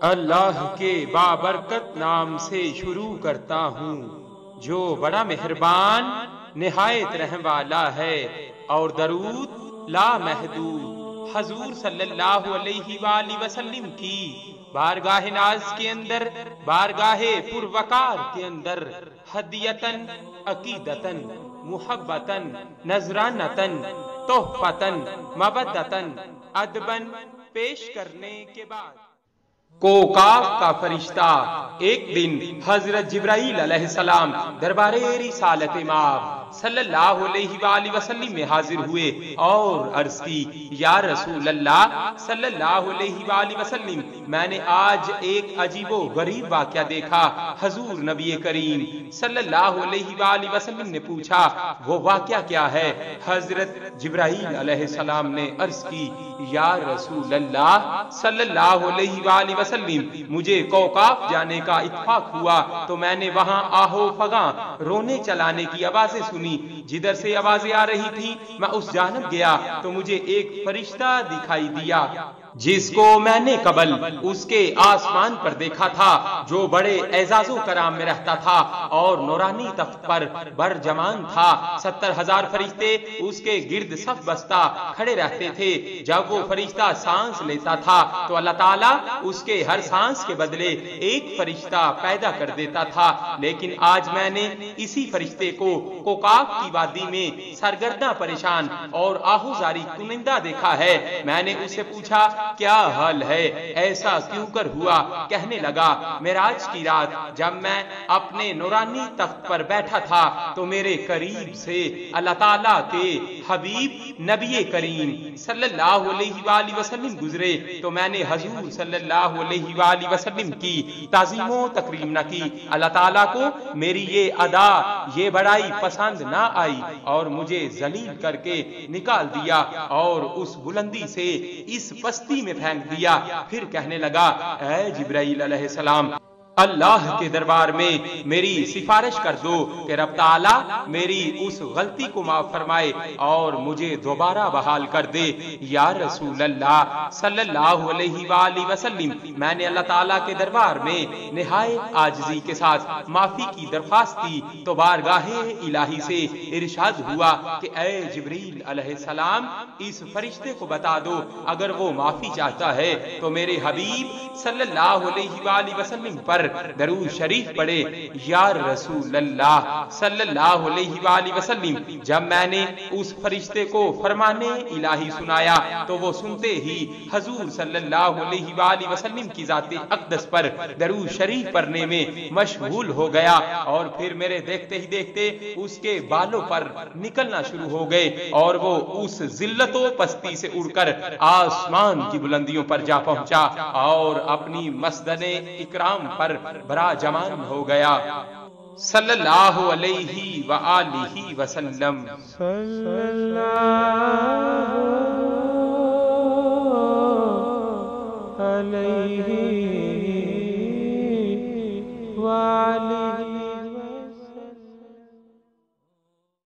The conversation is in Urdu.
اللہ کے بابرکت نام سے شروع کرتا ہوں جو بڑا مہربان نہایت رحم والا ہے، اور درود لا محدود حضور صلی اللہ علیہ وآلہ وسلم کی بارگاہ ناز کے اندر، بارگاہ پروقار کے اندر ہدیتن، عقیدتن، محبتن، نذرانتن، تحفتن، مودتن، ادبن پیش کرنے کے بعد کوکاف کا فرشتہ ایک دن حضرت جبرائیل علیہ السلام دربار رسالت مآب صلی اللہ علیہ وآلہ وسلم میں حاضر ہوئے اور عرض کی، یا رسول اللہ صلی اللہ علیہ وآلہ وسلم، میں نے آج ایک عجیب و غریب واقعہ دیکھا۔ حضور نبی کریم صلی اللہ علیہ وآلہ وسلم نے پوچھا، وہ واقعہ کیا ہے؟ حضرت جبرائیل علیہ السلام نے عرض کی، یا رسول اللہ صلی اللہ علیہ وآلہ وسلم، مجھے کوکاف جانے کا اتفاق ہوا تو میں نے وہاں آہو فغاں رونے چلانے کی آوازیں سنی۔ جدھر سے آوازیں آ رہی تھی میں اس جانب گیا تو مجھے ایک فرشتہ دکھائی دیا جس کو میں نے قبل اس کے آسمان پر دیکھا تھا، جو بڑے اعزاز و کرام میں رہتا تھا اور نورانی تخت پر برجمان تھا۔ 70,000 فرشتے اس کے گرد صف بستہ کھڑے رہتے تھے۔ جب وہ فرشتہ سانس لیتا تھا تو اللہ تعالیٰ اس کے ہر سانس کے بدلے ایک فرشتہ پیدا کر دیتا تھا، لیکن آج میں نے اسی فرشتے کو کوکاف کی وادی میں سرگرداں پریشان اور آہوزاری کنندہ دیکھا ہے۔ میں نے اسے پوچھا، کیا حال ہے؟ ایسا کیوں کر ہوا؟ کہنے لگا، معراج کی رات جب میں اپنے نورانی تخت پر بیٹھا تھا تو میرے قریب سے اللہ تعالیٰ کے حبیب نبی کریم صلی اللہ علیہ وآلہ وسلم گزرے تو میں نے حضور صلی اللہ علیہ وآلہ وسلم کی تعظیم و تکریم نہ کی۔ اللہ تعالیٰ کو میری یہ ادا، یہ بڑائی پسند نہ آئی اور مجھے ذلیل کر کے نکال دیا اور اس بلندی سے اس پستی میں پھینک دیا۔ پھر کہنے لگا، اے جبرائیل علیہ السلام، اللہ کے دربار میں میری سفارش کر دو کہ رب تعالیٰ میری اس غلطی کو معاف فرمائے اور مجھے دوبارہ بحال کر دے۔ یا رسول اللہ صلی اللہ علیہ وآلہ وسلم، میں نے اللہ تعالیٰ کے دربار میں نہایت عاجزی کے ساتھ معافی کی درخواست کی تو بارگاہ الہی سے ارشاد ہوا کہ اے جبریل علیہ السلام، اس فرشتے کو بتا دو اگر وہ معافی چاہتا ہے تو میرے حبیب صلی اللہ علیہ وآلہ وسلم پر درود شریف پڑھے۔ یا رسول اللہ صلی اللہ علیہ وآلہ وسلم، جب میں نے اس فرشتے کو فرمانے الہی سنایا تو وہ سنتے ہی حضور صلی اللہ علیہ وآلہ وسلم کی ذات اقدس پر درود شریف پڑھنے میں مشغول ہو گیا، اور پھر میرے دیکھتے ہی دیکھتے اس کے بالوں پر نکلنا شروع ہو گئے اور وہ اس ذلت و پستی سے اڑ کر آسمان کی بلندیوں پر جا پہنچا اور اپنی مسند اکرام پر براجمان ہو گیا، صلی اللہ علیہ وآلہ وسلم۔